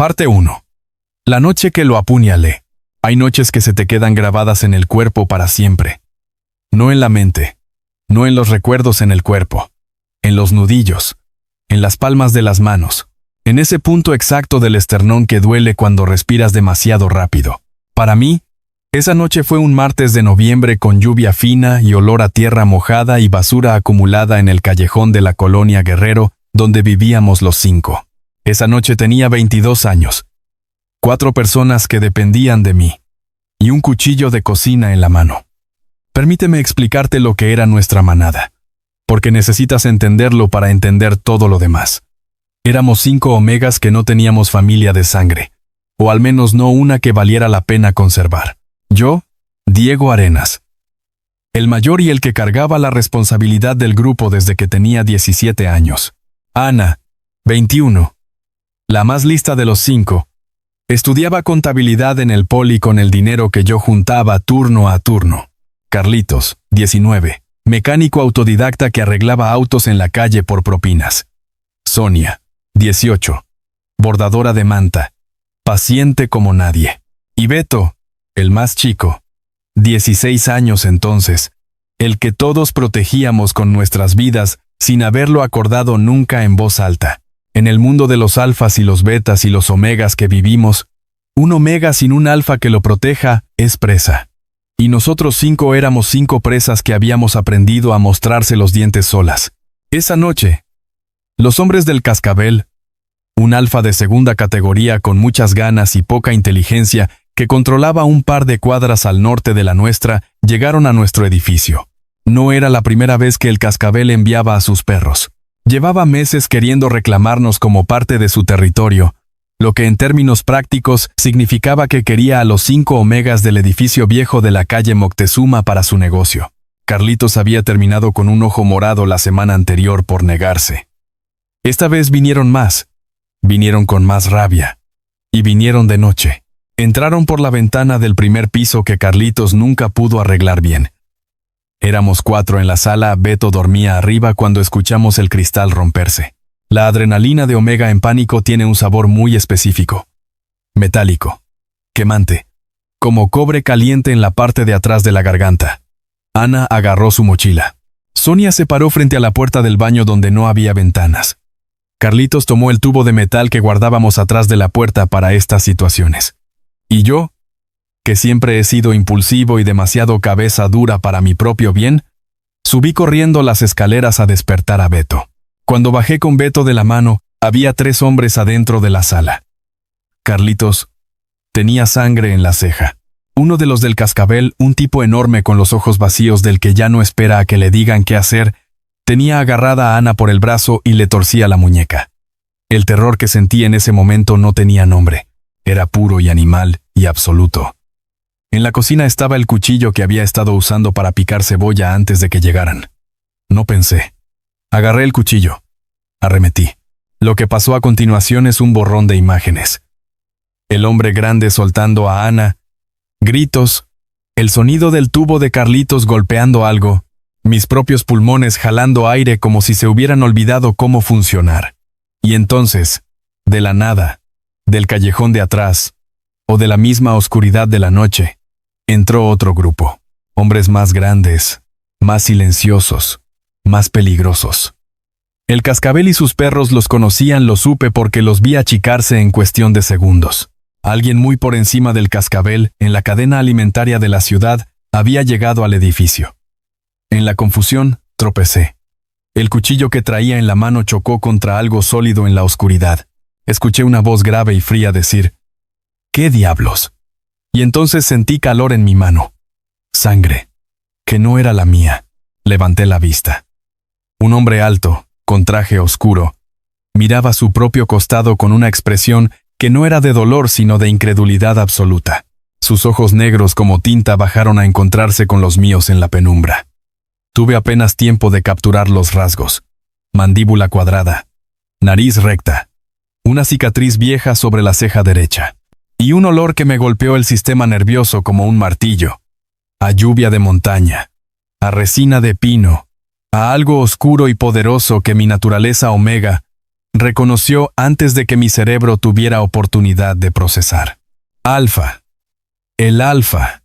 Parte 1. La noche que lo apuñalé. Hay noches que se te quedan grabadas en el cuerpo para siempre. No en la mente, no en los recuerdos en el cuerpo, en los nudillos, en las palmas de las manos, en ese punto exacto del esternón que duele cuando respiras demasiado rápido. Para mí, esa noche fue un martes de noviembre con lluvia fina y olor a tierra mojada y basura acumulada en el callejón de la colonia Guerrero, donde vivíamos los 5. Esa noche tenía 22 años, 4 personas que dependían de mí, y un cuchillo de cocina en la mano. Permíteme explicarte lo que era nuestra manada, porque necesitas entenderlo para entender todo lo demás. Éramos 5 omegas que no teníamos familia de sangre, o al menos no una que valiera la pena conservar. Yo, Diego Arenas, el mayor y el que cargaba la responsabilidad del grupo desde que tenía 17 años. Ana, 21, la más lista de los 5, estudiaba contabilidad en el poli con el dinero que yo juntaba turno a turno. Carlitos, 19, mecánico autodidacta que arreglaba autos en la calle por propinas. Sonia, 18, bordadora de manta, paciente como nadie. Y Beto, el más chico, 16 años entonces, el que todos protegíamos con nuestras vidas sin haberlo acordado nunca en voz alta. En el mundo de los alfas y los betas y los omegas que vivimos, un omega sin un alfa que lo proteja es presa. Y nosotros 5 éramos 5 presas que habíamos aprendido a mostrarse los dientes solas. Esa noche, los hombres del Cascabel, un alfa de segunda categoría con muchas ganas y poca inteligencia que controlaba un par de cuadras al norte de la nuestra, llegaron a nuestro edificio. No era la primera vez que el Cascabel enviaba a sus perros. Llevaba meses queriendo reclamarnos como parte de su territorio, lo que en términos prácticos significaba que quería a los 5 omegas del edificio viejo de la calle Moctezuma para su negocio. Carlitos había terminado con un ojo morado la semana anterior por negarse. Esta vez vinieron más, vinieron con más rabia, y vinieron de noche. Entraron por la ventana del primer piso que Carlitos nunca pudo arreglar bien. Éramos 4 en la sala, Beto dormía arriba cuando escuchamos el cristal romperse. La adrenalina de Omega en pánico tiene un sabor muy específico. Metálico. Quemante. Como cobre caliente en la parte de atrás de la garganta. Ana agarró su mochila. Sonia se paró frente a la puerta del baño donde no había ventanas. Carlitos tomó el tubo de metal que guardábamos atrás de la puerta para estas situaciones. Y yo, que siempre he sido impulsivo y demasiado cabeza dura para mi propio bien, subí corriendo las escaleras a despertar a Beto. Cuando bajé con Beto de la mano, había 3 hombres adentro de la sala. Carlitos tenía sangre en la ceja. Uno de los del Cascabel, un tipo enorme con los ojos vacíos del que ya no espera a que le digan qué hacer, tenía agarrada a Ana por el brazo y le torcía la muñeca. El terror que sentí en ese momento no tenía nombre. Era puro y animal y absoluto. En la cocina estaba el cuchillo que había estado usando para picar cebolla antes de que llegaran. No pensé. Agarré el cuchillo. Arremetí. Lo que pasó a continuación es un borrón de imágenes. El hombre grande soltando a Ana, gritos, el sonido del tubo de Carlitos golpeando algo, mis propios pulmones jalando aire como si se hubieran olvidado cómo funcionar. Y entonces, de la nada, del callejón de atrás, o de la misma oscuridad de la noche, entró otro grupo. Hombres más grandes, más silenciosos, más peligrosos. El Cascabel y sus perros los conocían, lo supe porque los vi achicarse en cuestión de segundos. Alguien muy por encima del Cascabel, en la cadena alimentaria de la ciudad, había llegado al edificio. En la confusión, tropecé. El cuchillo que traía en la mano chocó contra algo sólido en la oscuridad. Escuché una voz grave y fría decir, ¿qué diablos? Y entonces sentí calor en mi mano. Sangre. Que no era la mía. Levanté la vista. Un hombre alto, con traje oscuro, miraba su propio costado con una expresión que no era de dolor sino de incredulidad absoluta. Sus ojos negros como tinta bajaron a encontrarse con los míos en la penumbra. Tuve apenas tiempo de capturar los rasgos. Mandíbula cuadrada. Nariz recta. Una cicatriz vieja sobre la ceja derecha. Y un olor que me golpeó el sistema nervioso como un martillo. A lluvia de montaña. A resina de pino. A algo oscuro y poderoso que mi naturaleza omega reconoció antes de que mi cerebro tuviera oportunidad de procesar. Alfa. El alfa.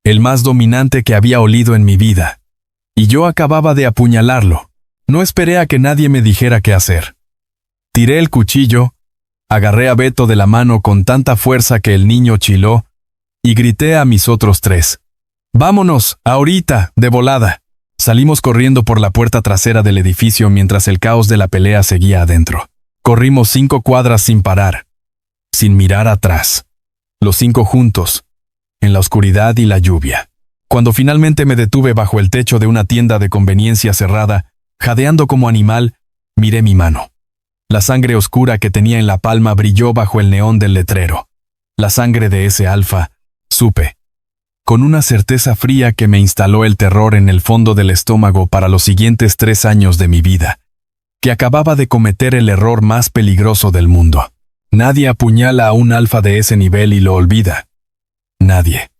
El más dominante que había olido en mi vida. Y yo acababa de apuñalarlo. No esperé a que nadie me dijera qué hacer. Tiré el cuchillo, agarré a Beto de la mano con tanta fuerza que el niño chiló, y grité a mis otros 3. «¡Vámonos, ahorita, de volada!». Salimos corriendo por la puerta trasera del edificio mientras el caos de la pelea seguía adentro. Corrimos 5 cuadras sin parar, sin mirar atrás. Los 5 juntos, en la oscuridad y la lluvia. Cuando finalmente me detuve bajo el techo de una tienda de conveniencia cerrada, jadeando como animal, miré mi mano. La sangre oscura que tenía en la palma brilló bajo el neón del letrero. La sangre de ese alfa, supe, con una certeza fría que me instaló el terror en el fondo del estómago para los siguientes 3 años de mi vida, que acababa de cometer el error más peligroso del mundo. Nadie apuñala a un alfa de ese nivel y lo olvida. Nadie.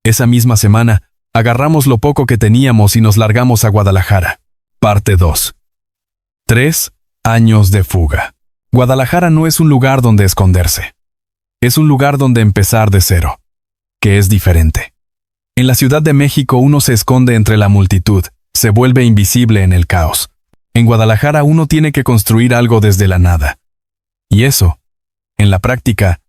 Esa misma semana, agarramos lo poco que teníamos y nos largamos a Guadalajara. Parte 2. 3 años de fuga. Guadalajara no es un lugar donde esconderse. Es un lugar donde empezar de cero, que es diferente. En la Ciudad de México uno se esconde entre la multitud, se vuelve invisible en el caos. En Guadalajara uno tiene que construir algo desde la nada. Y eso, en la práctica,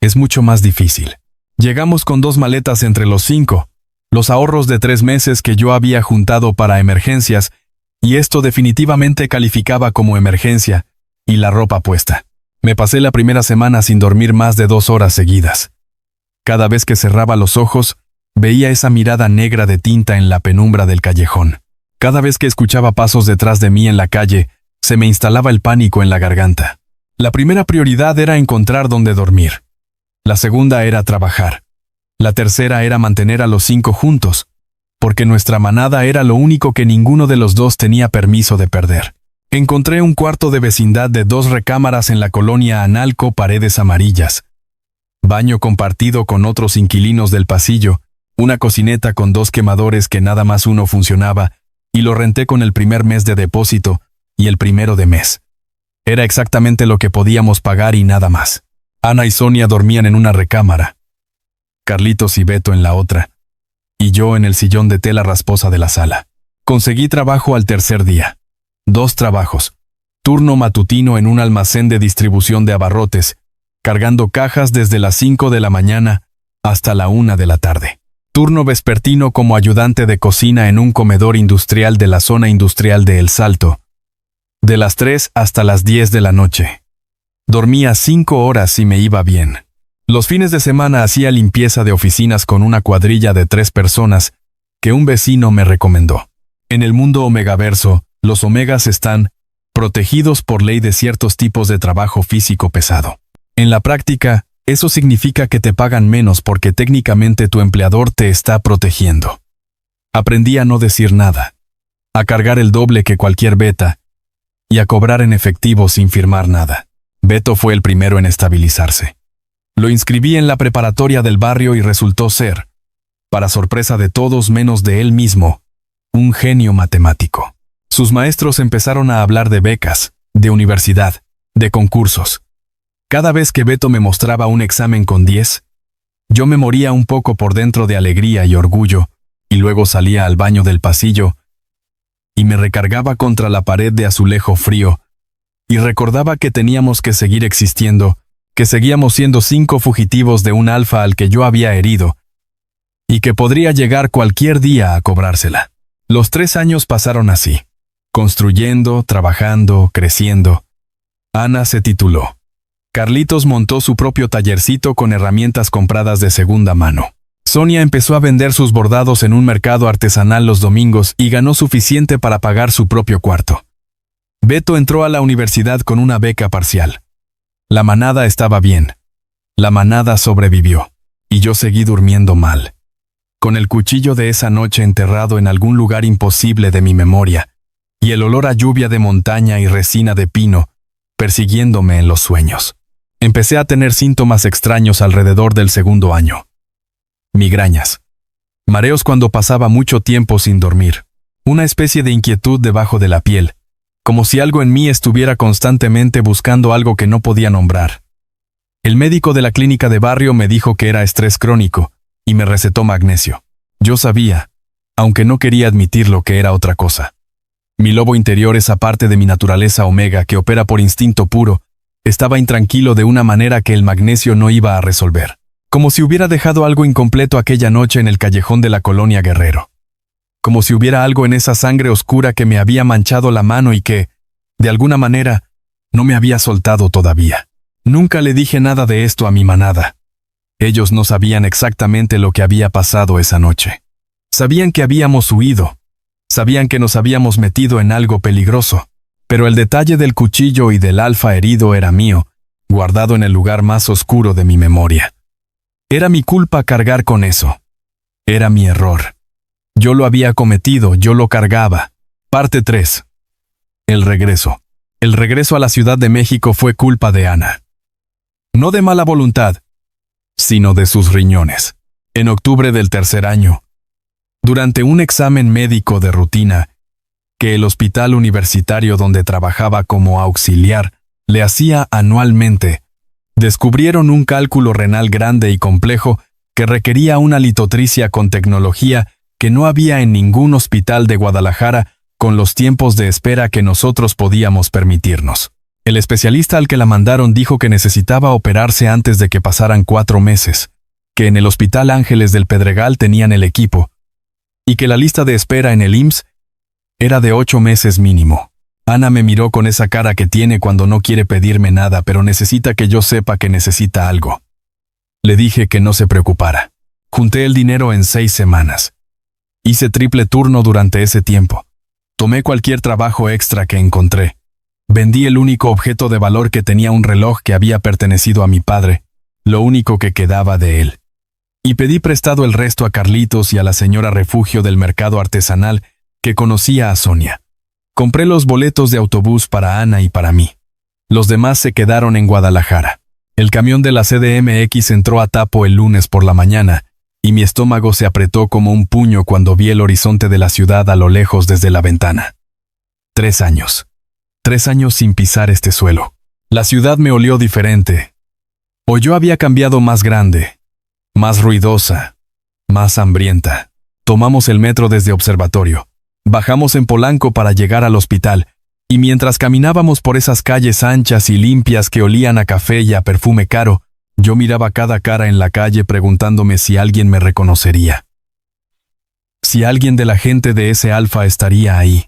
es mucho más difícil. Llegamos con 2 maletas entre los 5, los ahorros de 3 meses que yo había juntado para emergencias, y esto definitivamente calificaba como emergencia, y la ropa puesta. Me pasé la primera semana sin dormir más de 2 horas seguidas. Cada vez que cerraba los ojos, veía esa mirada negra de tinta en la penumbra del callejón. Cada vez que escuchaba pasos detrás de mí en la calle, se me instalaba el pánico en la garganta. La primera prioridad era encontrar dónde dormir. La segunda era trabajar. La tercera era mantener a los 5 juntos, porque nuestra manada era lo único que ninguno de los 2 tenía permiso de perder. Encontré un cuarto de vecindad de 2 recámaras en la colonia Analco Paredes Amarillas. Baño compartido con otros inquilinos del pasillo, una cocineta con 2 quemadores que nada más uno funcionaba, y lo renté con el primer mes de depósito y el primero de mes. Era exactamente lo que podíamos pagar y nada más. Ana y Sonia dormían en una recámara, Carlitos y Beto en la otra, y yo en el sillón de tela rasposa de la sala. Conseguí trabajo al tercer día. 2 trabajos. Turno matutino en un almacén de distribución de abarrotes, cargando cajas desde las 5 de la mañana hasta la 1 de la tarde. Turno vespertino como ayudante de cocina en un comedor industrial de la zona industrial de El Salto, de las 3 hasta las 10 de la noche. Dormía 5 horas y me iba bien. Los fines de semana hacía limpieza de oficinas con una cuadrilla de 3 personas que un vecino me recomendó. En el mundo omegaverso, los omegas están protegidos por ley de ciertos tipos de trabajo físico pesado. En la práctica, eso significa que te pagan menos porque técnicamente tu empleador te está protegiendo. Aprendí a no decir nada, a cargar el doble que cualquier beta y a cobrar en efectivo sin firmar nada. Beto fue el primero en estabilizarse. Lo inscribí en la preparatoria del barrio y resultó ser, para sorpresa de todos menos de él mismo, un genio matemático. Sus maestros empezaron a hablar de becas, de universidad, de concursos. Cada vez que Beto me mostraba un examen con 10, yo me moría un poco por dentro de alegría y orgullo, y luego salía al baño del pasillo y me recargaba contra la pared de azulejo frío, y recordaba que teníamos que seguir existiendo, que seguíamos siendo 5 fugitivos de un alfa al que yo había herido, y que podría llegar cualquier día a cobrársela. Los 3 años pasaron así, construyendo, trabajando, creciendo. Ana se tituló. Carlitos montó su propio tallercito con herramientas compradas de segunda mano. Sonia empezó a vender sus bordados en un mercado artesanal los domingos y ganó suficiente para pagar su propio cuarto. Beto entró a la universidad con una beca parcial. La manada estaba bien. La manada sobrevivió. Y yo seguí durmiendo mal, con el cuchillo de esa noche enterrado en algún lugar imposible de mi memoria, y el olor a lluvia de montaña y resina de pino, persiguiéndome en los sueños. Empecé a tener síntomas extraños alrededor del segundo año. Migrañas. Mareos cuando pasaba mucho tiempo sin dormir. Una especie de inquietud debajo de la piel, como si algo en mí estuviera constantemente buscando algo que no podía nombrar. El médico de la clínica de barrio me dijo que era estrés crónico y me recetó magnesio. Yo sabía, aunque no quería admitirlo, que era otra cosa. Mi lobo interior, esa parte de mi naturaleza omega que opera por instinto puro, estaba intranquilo de una manera que el magnesio no iba a resolver. Como si hubiera dejado algo incompleto aquella noche en el callejón de la colonia Guerrero. Como si hubiera algo en esa sangre oscura que me había manchado la mano y que, de alguna manera, no me había soltado todavía. Nunca le dije nada de esto a mi manada. Ellos no sabían exactamente lo que había pasado esa noche. Sabían que habíamos huido. Sabían que nos habíamos metido en algo peligroso. Pero el detalle del cuchillo y del alfa herido era mío, guardado en el lugar más oscuro de mi memoria. Era mi culpa cargar con eso. Era mi error. Yo lo había cometido, yo lo cargaba. Parte 3. El regreso. El regreso a la Ciudad de México fue culpa de Ana. No de mala voluntad, sino de sus riñones. En octubre del tercer año, durante un examen médico de rutina, que el hospital universitario donde trabajaba como auxiliar le hacía anualmente, descubrieron un cálculo renal grande y complejo que requería una litotricia con tecnología que no había en ningún hospital de Guadalajara, con los tiempos de espera que nosotros podíamos permitirnos. El especialista al que la mandaron dijo que necesitaba operarse antes de que pasaran 4 meses, que en el Hospital Ángeles del Pedregal tenían el equipo, y que la lista de espera en el IMSS era de 8 meses mínimo. Ana me miró con esa cara que tiene cuando no quiere pedirme nada, pero necesita que yo sepa que necesita algo. Le dije que no se preocupara. Junté el dinero en 6 semanas. Hice triple turno durante ese tiempo. Tomé cualquier trabajo extra que encontré. Vendí el único objeto de valor que tenía, un reloj que había pertenecido a mi padre, lo único que quedaba de él. Y pedí prestado el resto a Carlitos y a la señora Refugio del mercado artesanal que conocía a Sonia. Compré los boletos de autobús para Ana y para mí. Los demás se quedaron en Guadalajara. El camión de la CDMX entró a Tapo el lunes por la mañana, y mi estómago se apretó como un puño cuando vi el horizonte de la ciudad a lo lejos desde la ventana. 3 años. 3 años sin pisar este suelo. La ciudad me olió diferente. O yo había cambiado, más grande, más ruidosa, más hambrienta. Tomamos el metro desde Observatorio. Bajamos en Polanco para llegar al hospital, y mientras caminábamos por esas calles anchas y limpias que olían a café y a perfume caro, yo miraba cada cara en la calle preguntándome si alguien me reconocería. Si alguien de la gente de ese Alfa estaría ahí.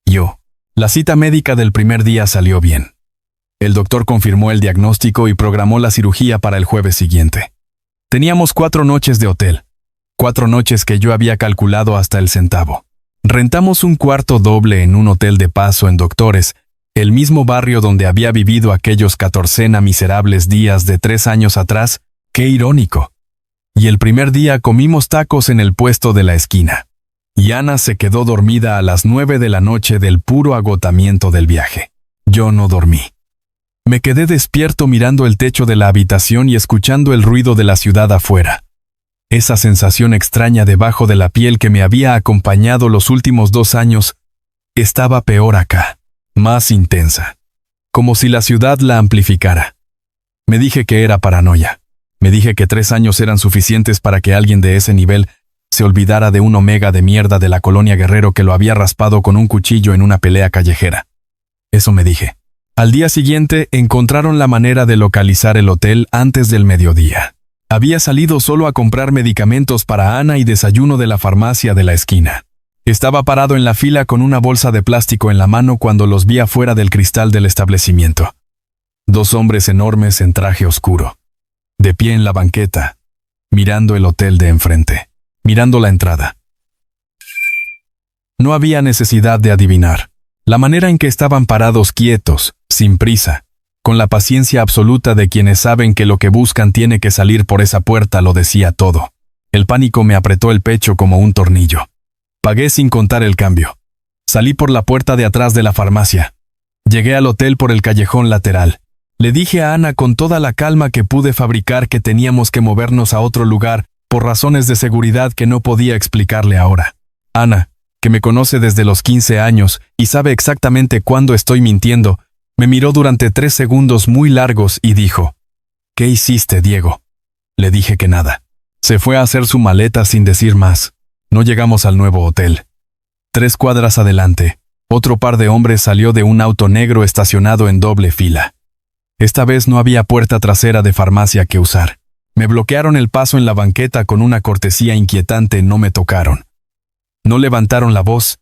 Yo. La cita médica del primer día salió bien. El doctor confirmó el diagnóstico y programó la cirugía para el jueves siguiente. Teníamos 4 noches de hotel. 4 noches que yo había calculado hasta el centavo. Rentamos un cuarto doble en un hotel de paso en Doctores, el mismo barrio donde había vivido aquellos 14 miserables días de 3 años atrás. ¡Qué irónico! Y el primer día comimos tacos en el puesto de la esquina. Y Ana se quedó dormida a las 9 de la noche del puro agotamiento del viaje. Yo no dormí. Me quedé despierto mirando el techo de la habitación y escuchando el ruido de la ciudad afuera. Esa sensación extraña debajo de la piel que me había acompañado los últimos 2 años estaba peor acá, más intensa. Como si la ciudad la amplificara. Me dije que era paranoia. Me dije que 3 años eran suficientes para que alguien de ese nivel se olvidara de un omega de mierda de la colonia Guerrero que lo había raspado con un cuchillo en una pelea callejera. Eso me dije. Al día siguiente encontraron la manera de localizar el hotel antes del mediodía. Había salido solo a comprar medicamentos para Ana y desayuno de la farmacia de la esquina. Estaba parado en la fila con una bolsa de plástico en la mano cuando los vi afuera del cristal del establecimiento. 2 hombres enormes en traje oscuro, de pie en la banqueta, mirando el hotel de enfrente, mirando la entrada. No había necesidad de adivinar. La manera en que estaban parados, quietos, sin prisa, con la paciencia absoluta de quienes saben que lo que buscan tiene que salir por esa puerta, lo decía todo. El pánico me apretó el pecho como un tornillo. Pagué sin contar el cambio. Salí por la puerta de atrás de la farmacia. Llegué al hotel por el callejón lateral. Le dije a Ana con toda la calma que pude fabricar que teníamos que movernos a otro lugar por razones de seguridad que no podía explicarle ahora. Ana, que me conoce desde los 15 años y sabe exactamente cuándo estoy mintiendo, me miró durante 3 segundos muy largos y dijo: «¿Qué hiciste, Diego?». Le dije que nada. Se fue a hacer su maleta sin decir más. No llegamos al nuevo hotel. 3 cuadras adelante, otro par de hombres salió de un auto negro estacionado en doble fila. Esta vez no había puerta trasera de farmacia que usar. Me bloquearon el paso en la banqueta con una cortesía inquietante, no me tocaron. No levantaron la voz,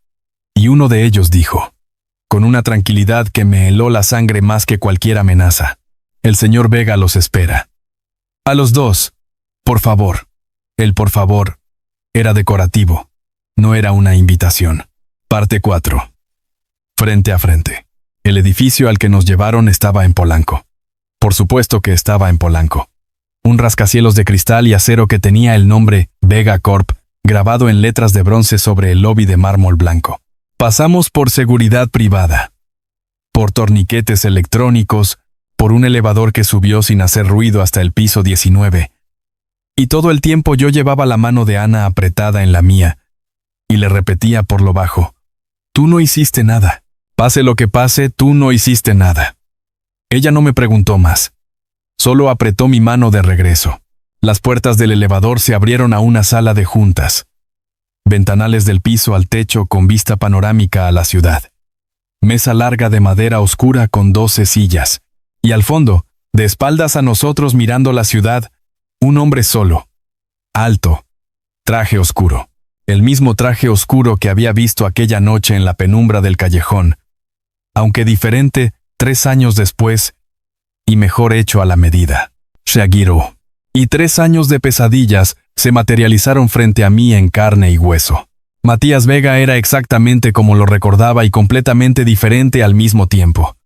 y uno de ellos dijo, con una tranquilidad que me heló la sangre más que cualquier amenaza: «El señor Vega los espera». A los dos, por favor. El por favor era decorativo, no era una invitación. Parte 4. Frente a frente. El edificio al que nos llevaron estaba en Polanco. Por supuesto que estaba en Polanco. Un rascacielos de cristal y acero que tenía el nombre Vega Corp grabado en letras de bronce sobre el lobby de mármol blanco. Pasamos por seguridad privada, por torniquetes electrónicos, por un elevador que subió sin hacer ruido hasta el piso 19. Y todo el tiempo yo llevaba la mano de Ana apretada en la mía, y le repetía por lo bajo: «Tú no hiciste nada. Pase lo que pase, tú no hiciste nada». Ella no me preguntó más. Solo apretó mi mano de regreso. Las puertas del elevador se abrieron a una sala de juntas. Ventanales del piso al techo con vista panorámica a la ciudad. Mesa larga de madera oscura con 12 sillas. Y al fondo, de espaldas a nosotros mirando la ciudad, un hombre solo. Alto. Traje oscuro. El mismo traje oscuro que había visto aquella noche en la penumbra del callejón. Aunque diferente, 3 años después, y mejor hecho a la medida. Shagiro. Y 3 años de pesadillas se materializaron frente a mí en carne y hueso. Matías Vega era exactamente como lo recordaba y completamente diferente al mismo tiempo.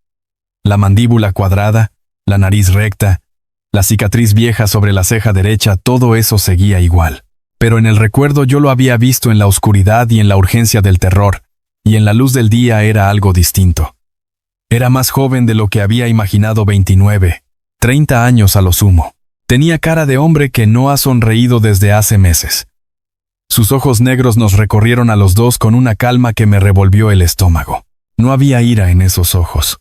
La mandíbula cuadrada, la nariz recta, la cicatriz vieja sobre la ceja derecha, todo eso seguía igual. Pero en el recuerdo yo lo había visto en la oscuridad y en la urgencia del terror, y en la luz del día era algo distinto. Era más joven de lo que había imaginado, 29, 30 años a lo sumo. Tenía cara de hombre que no ha sonreído desde hace meses. Sus ojos negros nos recorrieron a los dos con una calma que me revolvió el estómago. No había ira en esos ojos.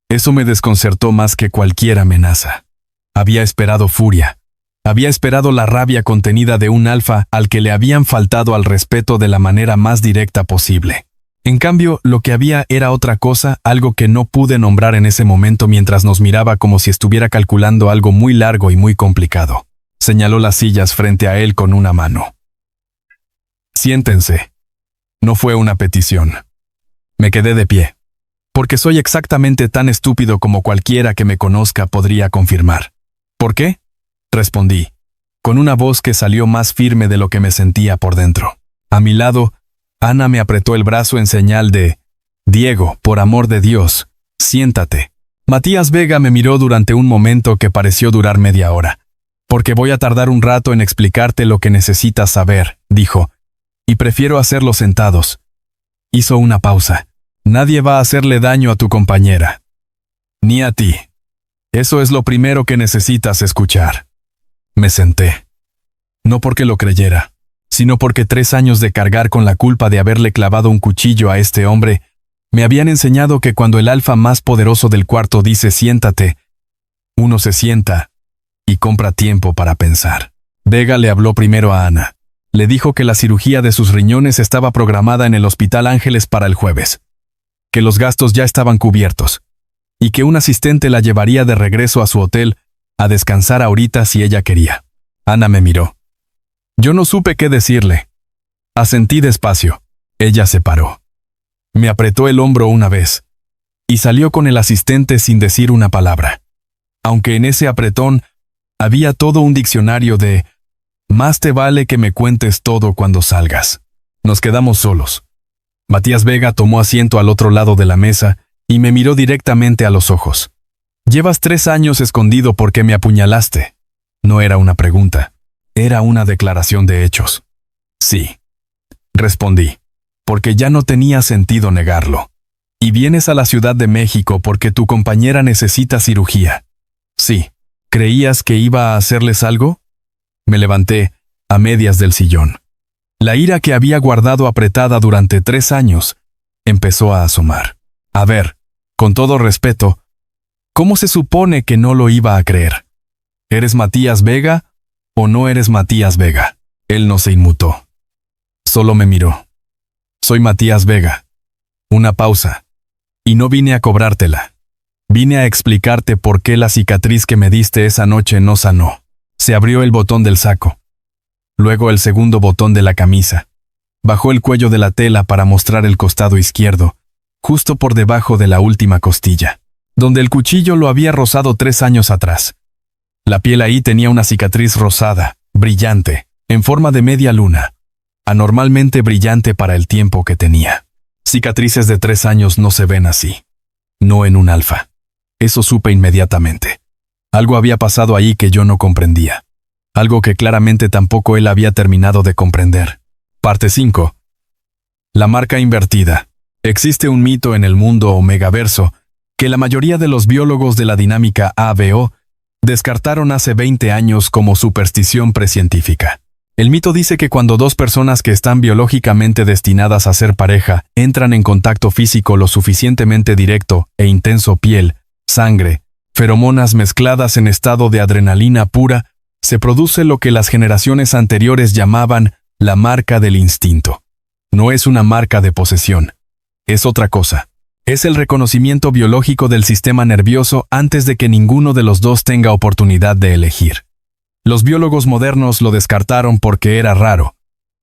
Eso me desconcertó más que cualquier amenaza. Había esperado furia. Había esperado la rabia contenida de un alfa al que le habían faltado al respeto de la manera más directa posible. En cambio, lo que había era otra cosa, algo que no pude nombrar en ese momento mientras nos miraba como si estuviera calculando algo muy largo y muy complicado. Señaló las sillas frente a él con una mano. «Siéntense». No fue una petición. Me quedé de pie. Porque soy exactamente tan estúpido como cualquiera que me conozca podría confirmar. «¿Por qué?», respondí, con una voz que salió más firme de lo que me sentía por dentro. A mi lado, Ana me apretó el brazo en señal de: «Diego, por amor de Dios, siéntate». Matías Vega me miró durante un momento que pareció durar media hora. «Porque voy a tardar un rato en explicarte lo que necesitas saber», dijo, «y prefiero hacerlo sentados». Hizo una pausa. «Nadie va a hacerle daño a tu compañera. Ni a ti. Eso es lo primero que necesitas escuchar». Me senté. No porque lo creyera, sino porque 3 años de cargar con la culpa de haberle clavado un cuchillo a este hombre me habían enseñado que cuando el alfa más poderoso del cuarto dice «siéntate», uno se sienta y compra tiempo para pensar. Vega le habló primero a Ana. Le dijo que la cirugía de sus riñones estaba programada en el Hospital Ángeles para el jueves, que los gastos ya estaban cubiertos, y que un asistente la llevaría de regreso a su hotel a descansar ahorita si ella quería. Ana me miró. Yo no supe qué decirle. Asentí despacio. Ella se paró. Me apretó el hombro una vez, y salió con el asistente sin decir una palabra. Aunque en ese apretón había todo un diccionario de «más te vale que me cuentes todo cuando salgas». Nos quedamos solos. Matías Vega tomó asiento al otro lado de la mesa y me miró directamente a los ojos. «Llevas 3 años escondido porque me apuñalaste». No era una pregunta, era una declaración de hechos. «Sí», respondí, porque ya no tenía sentido negarlo. «¿Y vienes a la Ciudad de México porque tu compañera necesita cirugía?» «Sí». «¿Creías que iba a hacerles algo?» Me levanté, a medias del sillón. La ira que había guardado apretada durante 3 años empezó a asomar. A ver, con todo respeto, ¿cómo se supone que no lo iba a creer? ¿Eres Matías Vega o no eres Matías Vega? Él no se inmutó. Solo me miró. Soy Matías Vega. Una pausa. Y no vine a cobrártela. Vine a explicarte por qué la cicatriz que me diste esa noche no sanó. Se abrió el botón del saco. Luego el segundo botón de la camisa. Bajó el cuello de la tela para mostrar el costado izquierdo, justo por debajo de la última costilla, donde el cuchillo lo había rozado 3 años atrás. La piel ahí tenía una cicatriz rosada, brillante, en forma de media luna, anormalmente brillante para el tiempo que tenía. Cicatrices de 3 años no se ven así. No en un alfa. Eso supe inmediatamente. Algo había pasado ahí que yo no comprendía. Algo que claramente tampoco él había terminado de comprender. Parte 5. La marca invertida. Existe un mito en el mundo omegaverso que la mayoría de los biólogos de la dinámica ABO descartaron hace 20 años como superstición precientífica. El mito dice que cuando 2 personas que están biológicamente destinadas a ser pareja entran en contacto físico lo suficientemente directo e intenso, piel, sangre, feromonas mezcladas en estado de adrenalina pura, se produce lo que las generaciones anteriores llamaban la marca del instinto. No es una marca de posesión. Es otra cosa. Es el reconocimiento biológico del sistema nervioso antes de que ninguno de los dos tenga oportunidad de elegir. Los biólogos modernos lo descartaron porque era raro,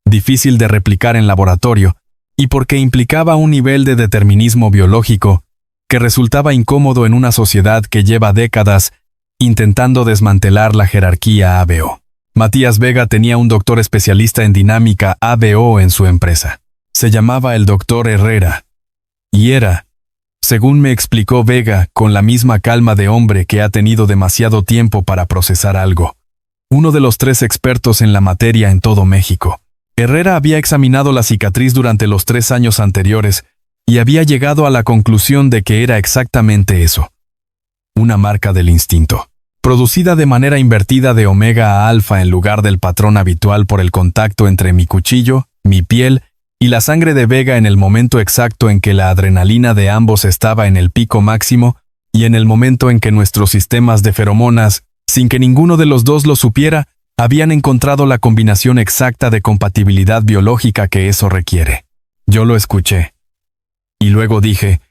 difícil de replicar en laboratorio, y porque implicaba un nivel de determinismo biológico que resultaba incómodo en una sociedad que lleva décadas intentando desmantelar la jerarquía ABO. Matías Vega tenía un doctor especialista en dinámica ABO en su empresa. Se llamaba el doctor Herrera. Y era, según me explicó Vega, con la misma calma de hombre que ha tenido demasiado tiempo para procesar algo, uno de los 3 expertos en la materia en todo México. Herrera había examinado la cicatriz durante los 3 años anteriores y había llegado a la conclusión de que era exactamente eso. Una marca del instinto, producida de manera invertida de omega a alfa en lugar del patrón habitual por el contacto entre mi cuchillo, mi piel y la sangre de Vega en el momento exacto en que la adrenalina de ambos estaba en el pico máximo y en el momento en que nuestros sistemas de feromonas, sin que ninguno de los dos lo supiera, habían encontrado la combinación exacta de compatibilidad biológica que eso requiere. Yo lo escuché. Y luego dije,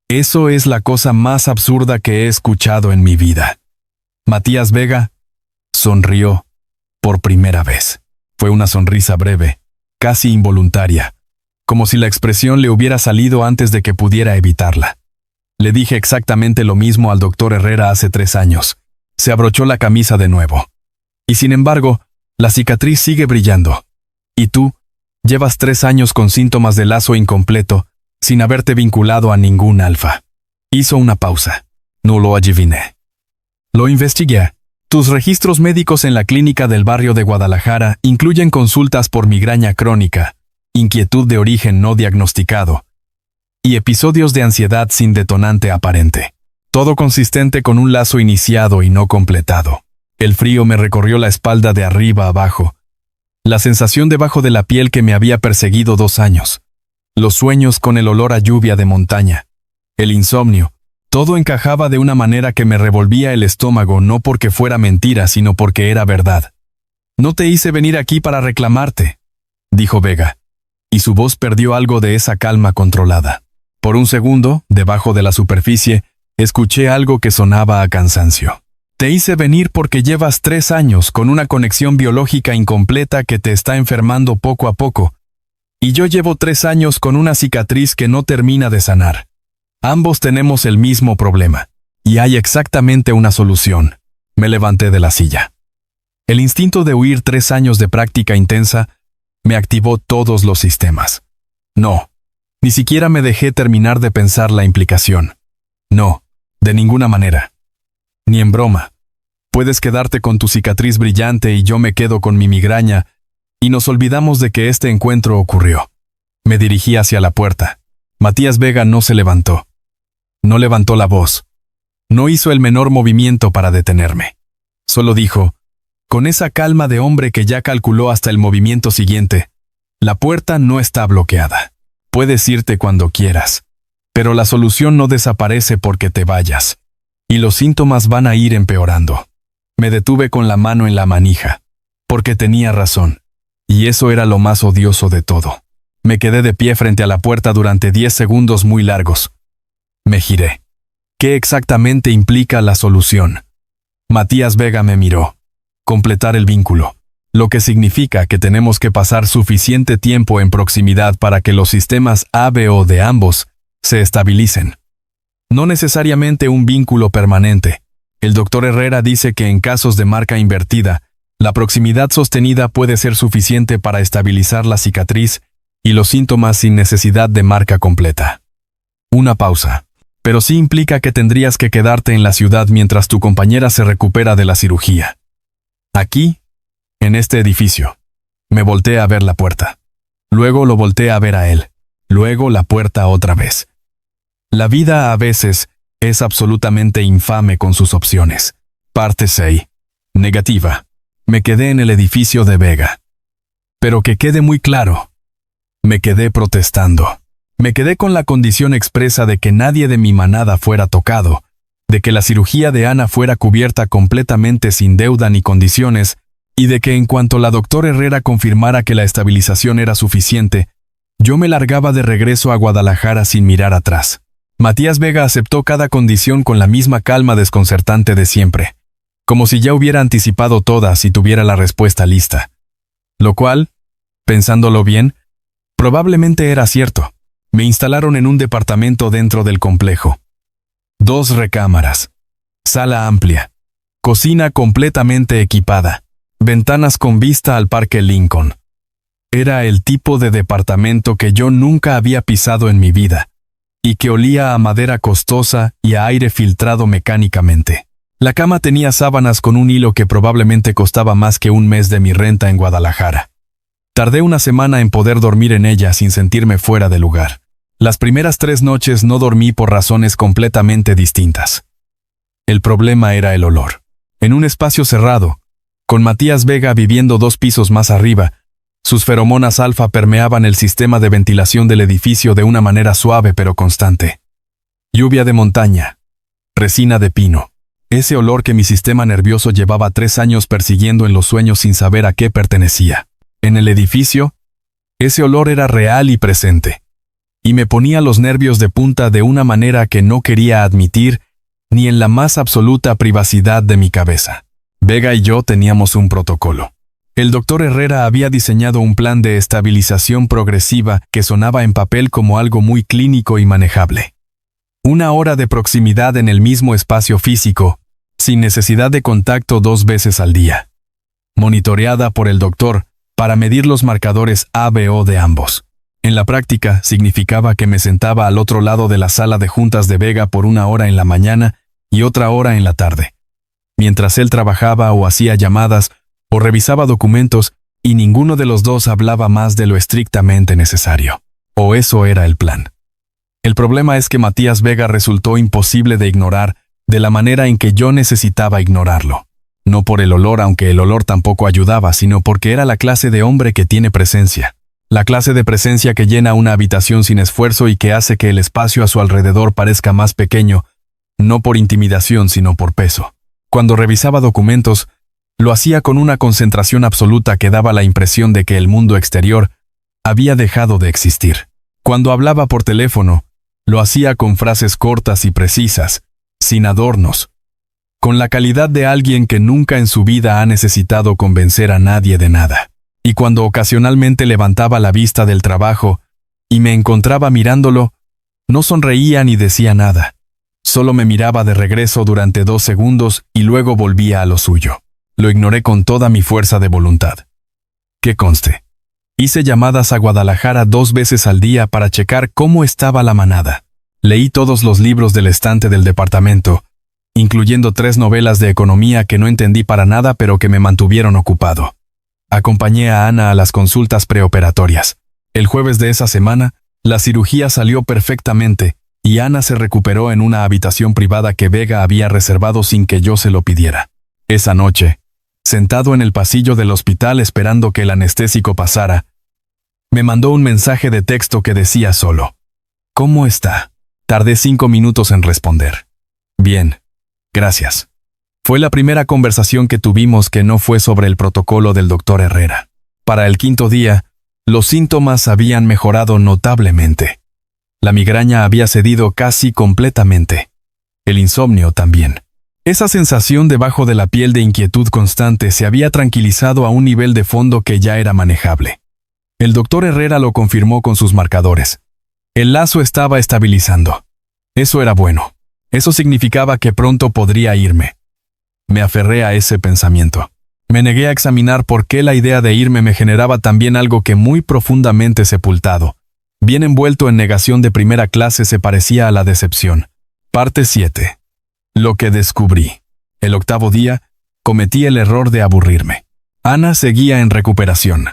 eso es la cosa más absurda que he escuchado en mi vida. Matías Vega sonrió por primera vez. Fue una sonrisa breve, casi involuntaria, como si la expresión le hubiera salido antes de que pudiera evitarla. Le dije exactamente lo mismo al doctor Herrera hace 3 años. Se abrochó la camisa de nuevo. Y sin embargo, la cicatriz sigue brillando. Y tú, llevas 3 años con síntomas de lazo incompleto, sin haberte vinculado a ningún alfa. Hizo una pausa. No lo adiviné. Lo investigué. Tus registros médicos en la clínica del barrio de Guadalajara incluyen consultas por migraña crónica, inquietud de origen no diagnosticado y episodios de ansiedad sin detonante aparente. Todo consistente con un lazo iniciado y no completado. El frío me recorrió la espalda de arriba a abajo. La sensación debajo de la piel que me había perseguido 2 años. Los sueños con el olor a lluvia de montaña. El insomnio. Todo encajaba de una manera que me revolvía el estómago, no porque fuera mentira, sino porque era verdad. No te hice venir aquí para reclamarte, dijo Vega, y su voz perdió algo de esa calma controlada. Por un segundo, debajo de la superficie, escuché algo que sonaba a cansancio. Te hice venir porque llevas 3 años con una conexión biológica incompleta que te está enfermando poco a poco, y yo llevo 3 años con una cicatriz que no termina de sanar. Ambos tenemos el mismo problema, y hay exactamente una solución. Me levanté de la silla. El instinto de huir 3 años de práctica intensa me activó todos los sistemas. No, ni siquiera me dejé terminar de pensar la implicación. No, de ninguna manera. Ni en broma. Puedes quedarte con tu cicatriz brillante y yo me quedo con mi migraña, y nos olvidamos de que este encuentro ocurrió. Me dirigí hacia la puerta. Matías Vega no se levantó. No levantó la voz. No hizo el menor movimiento para detenerme. Solo dijo, con esa calma de hombre que ya calculó hasta el movimiento siguiente, La puerta no está bloqueada. Puedes irte cuando quieras. Pero la solución no desaparece porque te vayas. Y los síntomas van a ir empeorando. Me detuve con la mano en la manija. Porque tenía razón. Y eso era lo más odioso de todo. Me quedé de pie frente a la puerta durante 10 segundos muy largos. Me giré. ¿Qué exactamente implica la solución? Matías Vega me miró. Completar el vínculo. Lo que significa que tenemos que pasar suficiente tiempo en proximidad para que los sistemas A, B o de ambos se estabilicen. No necesariamente un vínculo permanente. El doctor Herrera dice que en casos de marca invertida, la proximidad sostenida puede ser suficiente para estabilizar la cicatriz y los síntomas sin necesidad de marca completa. Una pausa. Pero sí implica que tendrías que quedarte en la ciudad mientras tu compañera se recupera de la cirugía. Aquí, en este edificio. Me volteé a ver la puerta. Luego lo volteé a ver a él. Luego la puerta otra vez. La vida a veces es absolutamente infame con sus opciones. Parte 6. Negativa. Me quedé en el edificio de Vega. Pero que quede muy claro. Me quedé protestando. Me quedé con la condición expresa de que nadie de mi manada fuera tocado, de que la cirugía de Ana fuera cubierta completamente sin deuda ni condiciones, y de que en cuanto la doctora Herrera confirmara que la estabilización era suficiente, yo me largaba de regreso a Guadalajara sin mirar atrás. Matías Vega aceptó cada condición con la misma calma desconcertante de siempre, como si ya hubiera anticipado todas y tuviera la respuesta lista. Lo cual, pensándolo bien, probablemente era cierto. Me instalaron en un departamento dentro del complejo. 2 recámaras. Sala amplia. Cocina completamente equipada. Ventanas con vista al Parque Lincoln. Era el tipo de departamento que yo nunca había pisado en mi vida, y que olía a madera costosa y a aire filtrado mecánicamente. La cama tenía sábanas con un hilo que probablemente costaba más que un mes de mi renta en Guadalajara. Tardé una semana en poder dormir en ella sin sentirme fuera de lugar. Las primeras 3 noches no dormí por razones completamente distintas. El problema era el olor. En un espacio cerrado, con Matías Vega viviendo 2 pisos más arriba, sus feromonas alfa permeaban el sistema de ventilación del edificio de una manera suave pero constante. Lluvia de montaña. Resina de pino. Ese olor que mi sistema nervioso llevaba 3 años persiguiendo en los sueños sin saber a qué pertenecía. En el edificio, ese olor era real y presente. Y me ponía los nervios de punta de una manera que no quería admitir ni en la más absoluta privacidad de mi cabeza. Vega y yo teníamos un protocolo. El doctor Herrera había diseñado un plan de estabilización progresiva que sonaba en papel como algo muy clínico y manejable. 1 hora de proximidad en el mismo espacio físico, sin necesidad de contacto 2 veces al día. Monitoreada por el doctor para medir los marcadores A, B o de ambos. En la práctica, significaba que me sentaba al otro lado de la sala de juntas de Vega por 1 hora en la mañana y otra hora en la tarde, mientras él trabajaba o hacía llamadas o revisaba documentos, y ninguno de los dos hablaba más de lo estrictamente necesario. O eso era el plan. El problema es que Matías Vega resultó imposible de ignorar de la manera en que yo necesitaba ignorarlo. No por el olor, aunque el olor tampoco ayudaba, sino porque era la clase de hombre que tiene presencia. La clase de presencia que llena una habitación sin esfuerzo y que hace que el espacio a su alrededor parezca más pequeño, no por intimidación sino por peso. Cuando revisaba documentos, lo hacía con una concentración absoluta que daba la impresión de que el mundo exterior había dejado de existir. Cuando hablaba por teléfono, lo hacía con frases cortas y precisas, sin adornos, con la calidad de alguien que nunca en su vida ha necesitado convencer a nadie de nada. Y cuando ocasionalmente levantaba la vista del trabajo y me encontraba mirándolo, no sonreía ni decía nada. Solo me miraba de regreso durante 2 segundos y luego volvía a lo suyo. Lo ignoré con toda mi fuerza de voluntad. Que conste. Hice llamadas a Guadalajara 2 veces al día para checar cómo estaba la manada. Leí todos los libros del estante del departamento, incluyendo 3 novelas de economía que no entendí para nada pero que me mantuvieron ocupado. Acompañé a Ana a las consultas preoperatorias. El jueves de esa semana, la cirugía salió perfectamente y Ana se recuperó en una habitación privada que Vega había reservado sin que yo se lo pidiera. Esa noche, sentado en el pasillo del hospital esperando que el anestésico pasara, Me mandó un mensaje de texto que decía solo: ¿Cómo está? Tardé 5 minutos en responder. Bien, gracias. Fue la primera conversación que tuvimos que no fue sobre el protocolo del doctor Herrera. Para el 5.º día, los síntomas habían mejorado notablemente. La migraña había cedido casi completamente. El insomnio también. Esa sensación debajo de la piel de inquietud constante se había tranquilizado a un nivel de fondo que ya era manejable. El doctor Herrera lo confirmó con sus marcadores. El lazo estaba estabilizando. Eso era bueno. Eso significaba que pronto podría irme. Me aferré a ese pensamiento. Me negué a examinar por qué la idea de irme me generaba también algo que muy profundamente sepultado, bien envuelto en negación de primera clase, se parecía a la decepción. Parte 7. Lo que descubrí. El 8.º día, cometí el error de aburrirme. Ana seguía en recuperación.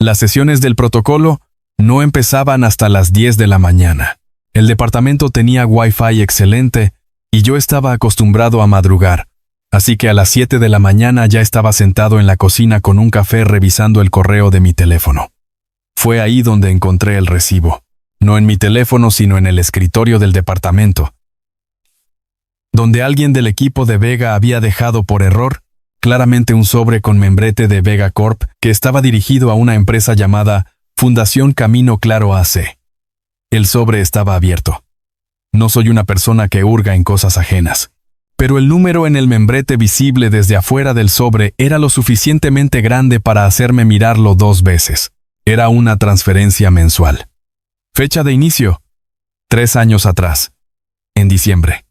Las sesiones del protocolo no empezaban hasta las 10 de la mañana. El departamento tenía Wi-Fi excelente y yo estaba acostumbrado a madrugar, así que a las 7 de la mañana ya estaba sentado en la cocina con un café revisando el correo de mi teléfono. Fue ahí donde encontré el recibo, no en mi teléfono sino en el escritorio del departamento, donde alguien del equipo de Vega había dejado por error claramente un sobre con membrete de Vega Corp que estaba dirigido a una empresa llamada Fundación Camino Claro AC. El sobre estaba abierto. No soy una persona que hurga en cosas ajenas, pero el número en el membrete visible desde afuera del sobre era lo suficientemente grande para hacerme mirarlo 2 veces. Era una transferencia mensual. Fecha de inicio: 3 años atrás, en diciembre.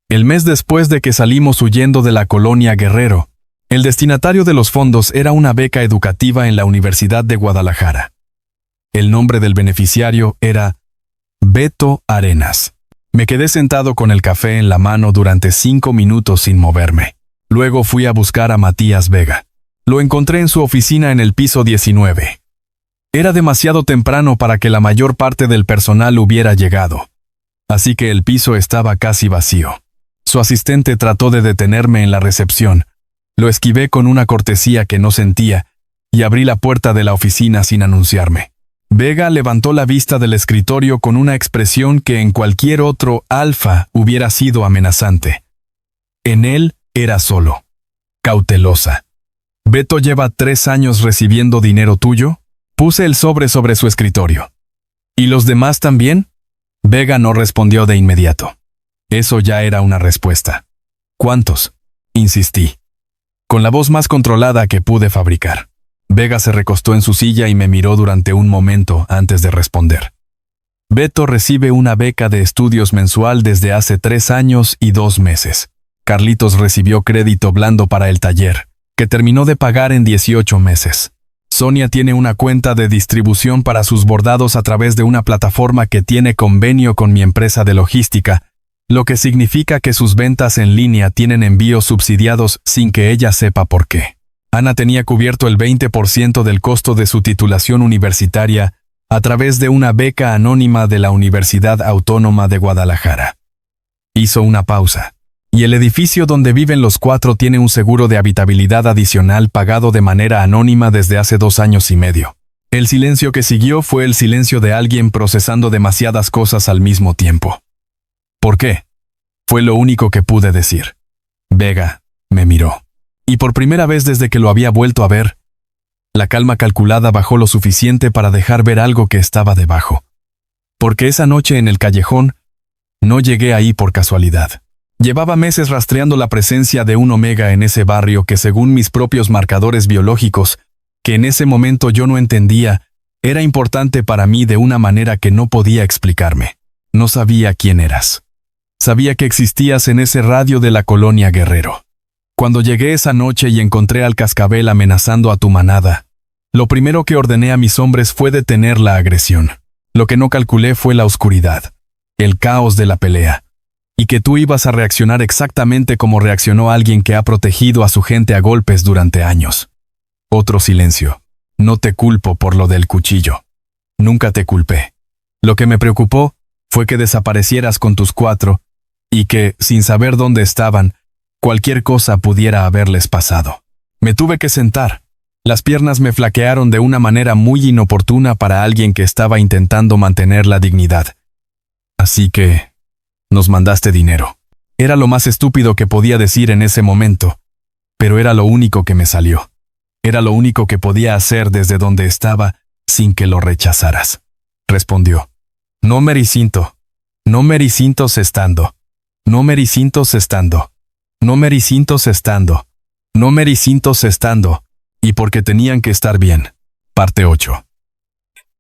El mes después de que salimos huyendo de la colonia Guerrero. El destinatario de los fondos era una beca educativa en la Universidad de Guadalajara. El nombre del beneficiario era Beto Arenas. Me quedé sentado con el café en la mano durante 5 minutos sin moverme. Luego fui a buscar a Matías Vega. Lo encontré en su oficina en el piso 19. Era demasiado temprano para que la mayor parte del personal hubiera llegado, así que el piso estaba casi vacío. Su asistente trató de detenerme en la recepción. Lo esquivé con una cortesía que no sentía y abrí la puerta de la oficina sin anunciarme. Vega levantó la vista del escritorio con una expresión que en cualquier otro alfa hubiera sido amenazante. En él era solo, cautelosa. ¿Beto lleva 3 años recibiendo dinero tuyo? Puse el sobre su escritorio. ¿Y los demás también? Vega no respondió de inmediato. Eso ya era una respuesta. ¿Cuántos? Insistí, con la voz más controlada que pude fabricar. Vega se recostó en su silla y me miró durante un momento antes de responder. Beto recibe una beca de estudios mensual desde hace 3 años y 2 meses. Carlitos recibió crédito blando para el taller, que terminó de pagar en 18 meses. Sonia tiene una cuenta de distribución para sus bordados a través de una plataforma que tiene convenio con mi empresa de logística, lo que significa que sus ventas en línea tienen envíos subsidiados sin que ella sepa por qué. Ana tenía cubierto el 20% del costo de su titulación universitaria a través de una beca anónima de la Universidad Autónoma de Guadalajara. Hizo una pausa. Y el edificio donde viven los 4 tiene un seguro de habitabilidad adicional pagado de manera anónima desde hace 2 años y medio. El silencio que siguió fue el silencio de alguien procesando demasiadas cosas al mismo tiempo. ¿Por qué? Fue lo único que pude decir. Vega me miró. Y por primera vez desde que lo había vuelto a ver, la calma calculada bajó lo suficiente para dejar ver algo que estaba debajo. Porque esa noche en el callejón, no llegué ahí por casualidad. Llevaba meses rastreando la presencia de un omega en ese barrio que, según mis propios marcadores biológicos, que en ese momento yo no entendía, era importante para mí de una manera que no podía explicarme. No sabía quién eras. Sabía que existías en ese radio de la colonia Guerrero. Cuando llegué esa noche y encontré al cascabel amenazando a tu manada, lo primero que ordené a mis hombres fue detener la agresión. Lo que no calculé fue la oscuridad, el caos de la pelea, y que tú ibas a reaccionar exactamente como reaccionó alguien que ha protegido a su gente a golpes durante años. Otro silencio. No te culpo por lo del cuchillo. Nunca te culpé. Lo que me preocupó fue que desaparecieras con tus 4 y que, sin saber dónde estaban, cualquier cosa pudiera haberles pasado. Me tuve que sentar. Las piernas me flaquearon de una manera muy inoportuna para alguien que estaba intentando mantener la dignidad. Así que nos mandaste dinero. Era lo más estúpido que podía decir en ese momento, pero era lo único que me salió. Era lo único que podía hacer desde donde estaba sin que lo rechazaras. Respondió. No me risinto. No me risintos estando. No me risintos estando. No me risintos estando. No me risintos estando. Y porque tenían que estar bien. Parte 8.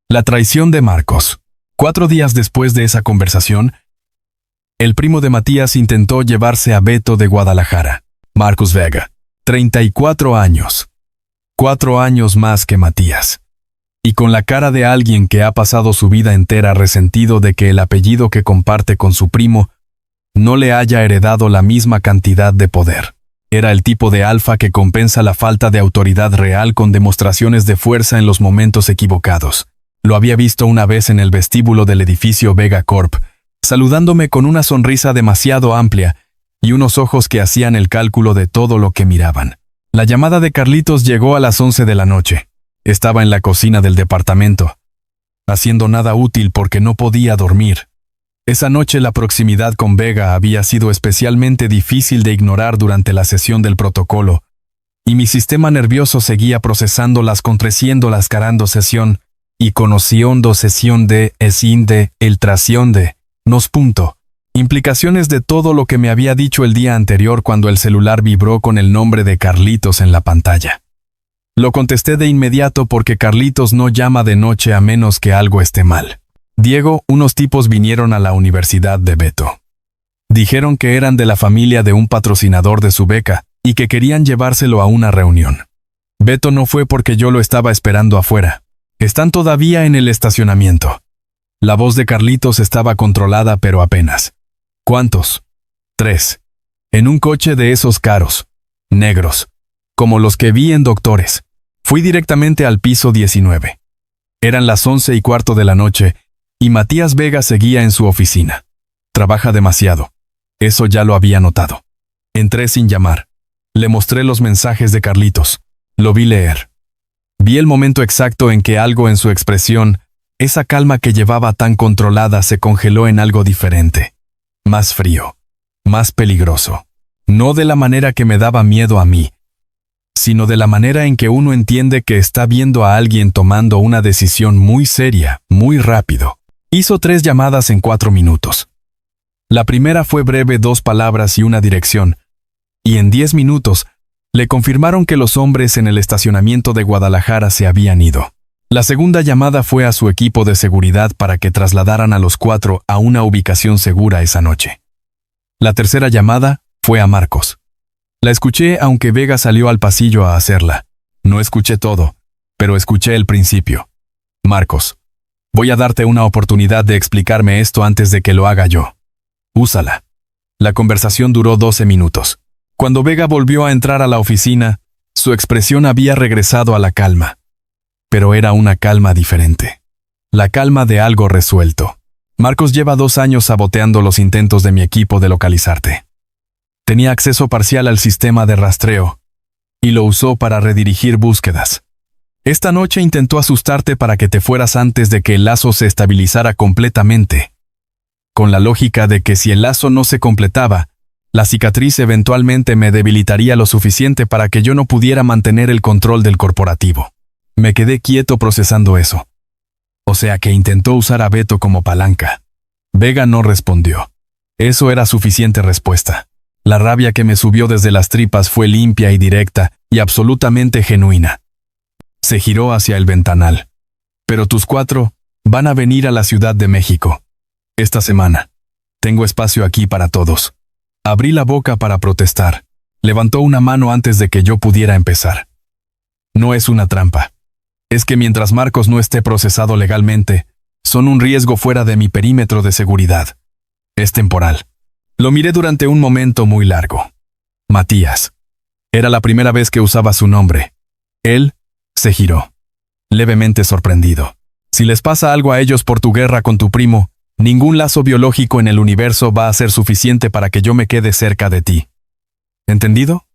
La traición de Marcos. 4 días después de esa conversación, el primo de Matías intentó llevarse a Beto de Guadalajara. Marcos Vega. 34 años. 4 años más que Matías. Y con la cara de alguien que ha pasado su vida entera resentido de que el apellido que comparte con su primo no le haya heredado la misma cantidad de poder. Era el tipo de alfa que compensa la falta de autoridad real con demostraciones de fuerza en los momentos equivocados. Lo había visto una vez en el vestíbulo del edificio Vega Corp, saludándome con una sonrisa demasiado amplia y unos ojos que hacían el cálculo de todo lo que miraban. La llamada de Carlitos llegó a las 11 de la noche. Estaba en la cocina del departamento, haciendo nada útil porque no podía dormir. Esa noche la proximidad con Vega había sido especialmente difícil de ignorar durante la sesión del protocolo, y mi sistema nervioso seguía procesándolas contraciéndolas carando sesión, y conociendo sesión de, esinde, eltración de, nos punto. Implicaciones de todo lo que me había dicho el día anterior cuando el celular vibró con el nombre de Carlitos en la pantalla. Lo contesté de inmediato porque Carlitos no llama de noche a menos que algo esté mal. Diego, unos tipos vinieron a la universidad de Beto. Dijeron que eran de la familia de un patrocinador de su beca y que querían llevárselo a una reunión. Beto no fue porque yo lo estaba esperando afuera. Están todavía en el estacionamiento. La voz de Carlitos estaba controlada pero apenas. ¿Cuántos? 3. En un coche de esos caros. Negros. Como los que vi en Doctores. Fui directamente al piso 19. Eran las 11:15 de la noche y Matías Vega seguía en su oficina. Trabaja demasiado. Eso ya lo había notado. Entré sin llamar. Le mostré los mensajes de Carlitos. Lo vi leer. Vi el momento exacto en que algo en su expresión, esa calma que llevaba tan controlada, se congeló en algo diferente. Más frío. Más peligroso. No de la manera que me daba miedo a mí, sino de la manera en que uno entiende que está viendo a alguien tomando una decisión muy seria, muy rápido. Hizo 3 llamadas en 4 minutos. La primera fue breve, 2 palabras y una dirección, y en 10 minutos le confirmaron que los hombres en el estacionamiento de Guadalajara se habían ido. La segunda llamada fue a su equipo de seguridad para que trasladaran a los 4 a una ubicación segura esa noche. La tercera llamada fue a Marcos. La escuché aunque Vega salió al pasillo a hacerla. No escuché todo, pero escuché el principio. Marcos, voy a darte una oportunidad de explicarme esto antes de que lo haga yo. Úsala. La conversación duró 12 minutos. Cuando Vega volvió a entrar a la oficina, su expresión había regresado a la calma. Pero era una calma diferente. La calma de algo resuelto. Marcos lleva 2 años saboteando los intentos de mi equipo de localizarte. Tenía acceso parcial al sistema de rastreo, y lo usó para redirigir búsquedas. Esta noche intentó asustarte para que te fueras antes de que el lazo se estabilizara completamente, con la lógica de que si el lazo no se completaba, la cicatriz eventualmente me debilitaría lo suficiente para que yo no pudiera mantener el control del corporativo. Me quedé quieto procesando eso. O sea que intentó usar a Beto como palanca. Vega no respondió. Eso era suficiente respuesta. La rabia que me subió desde las tripas fue limpia y directa y absolutamente genuina. Se giró hacia el ventanal. Pero tus 4 van a venir a la Ciudad de México. Esta semana. Tengo espacio aquí para todos. Abrí la boca para protestar. Levantó una mano antes de que yo pudiera empezar. No es una trampa. Es que mientras Marcos no esté procesado legalmente, son un riesgo fuera de mi perímetro de seguridad. Es temporal. Lo miré durante un momento muy largo. Matías. Era la primera vez que usaba su nombre. Él se giró, levemente sorprendido. Si les pasa algo a ellos por tu guerra con tu primo, ningún lazo biológico en el universo va a ser suficiente para que yo me quede cerca de ti. ¿Entendido?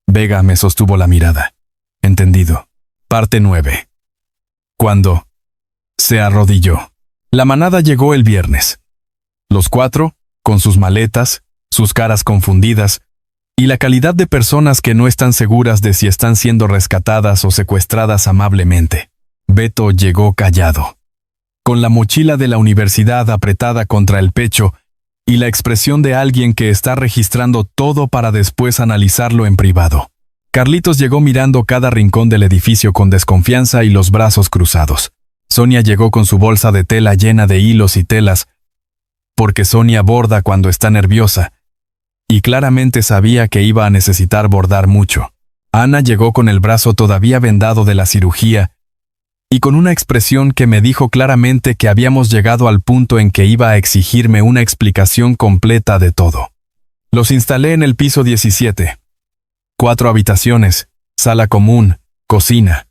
Vega me sostuvo la mirada. Entendido. Parte 9. Cuando se arrodilló. La manada llegó el viernes. Los 4, con sus maletas, sus caras confundidas, y la calidad de personas que no están seguras de si están siendo rescatadas o secuestradas amablemente. Beto llegó callado, con la mochila de la universidad apretada contra el pecho y la expresión de alguien que está registrando todo para después analizarlo en privado. Carlitos llegó mirando cada rincón del edificio con desconfianza y los brazos cruzados. Sonia llegó con su bolsa de tela llena de hilos y telas, porque Sonia borda cuando está nerviosa, y claramente sabía que iba a necesitar bordar mucho. Ana llegó con el brazo todavía vendado de la cirugía, y con una expresión que me dijo claramente que habíamos llegado al punto en que iba a exigirme una explicación completa de todo. Los instalé en el piso 17. 4 habitaciones, sala común, cocina.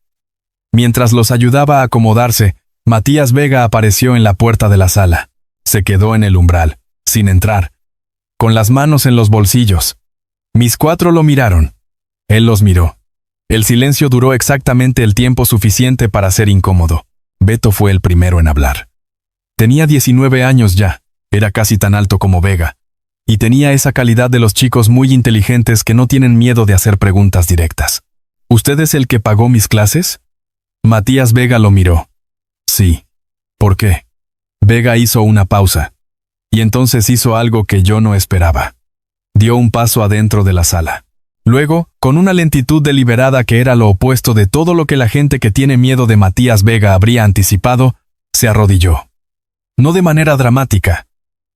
Mientras los ayudaba a acomodarse, Matías Vega apareció en la puerta de la sala. Se quedó en el umbral, sin entrar, con las manos en los bolsillos. Mis 4 lo miraron. Él los miró. El silencio duró exactamente el tiempo suficiente para ser incómodo. Beto fue el primero en hablar. Tenía 19 años ya, era casi tan alto como Vega, y tenía esa calidad de los chicos muy inteligentes que no tienen miedo de hacer preguntas directas. ¿Usted es el que pagó mis clases? Matías Vega lo miró. Sí. ¿Por qué? Vega hizo una pausa, y entonces hizo algo que yo no esperaba. Dio un paso adentro de la sala. Luego, con una lentitud deliberada que era lo opuesto de todo lo que la gente que tiene miedo de Matías Vega habría anticipado, se arrodilló. No de manera dramática,